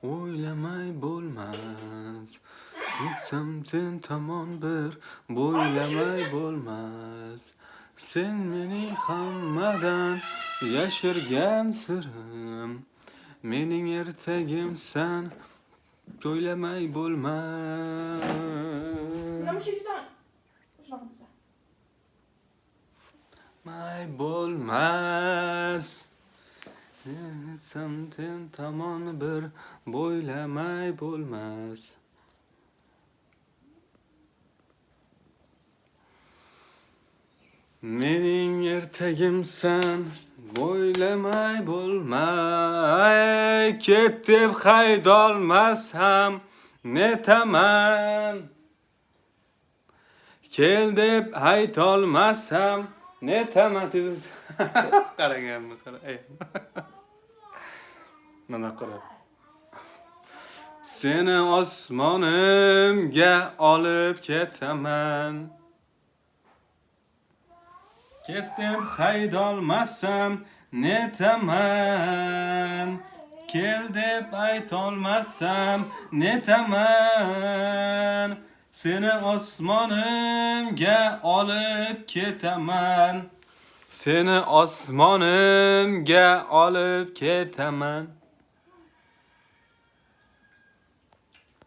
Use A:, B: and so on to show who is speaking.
A: o'ylamay bo'lmas. Yetsam sen tomon bir bo'ylamay bo'lmas. Sen mening hammadan yashirgan sirim, mening ertagimsan, to'ylamay bo'lmas. May bo'lmas. Yetsam sen tomon bir bo'ylamay bo'lmas. Mening ertagimsan, bo'ylamay bo'lmay. Ket deb haydolmasam netaman. Kel deb aytolmasam netaman. Qaraganmi, qara. Mana qara. Seni osmonimga olib ketaman. Ket deb haydolmasam netaman. Kel deb aytolmasam netaman. Seni osmonimga olib ketaman. Seni osmonimga olib ketaman.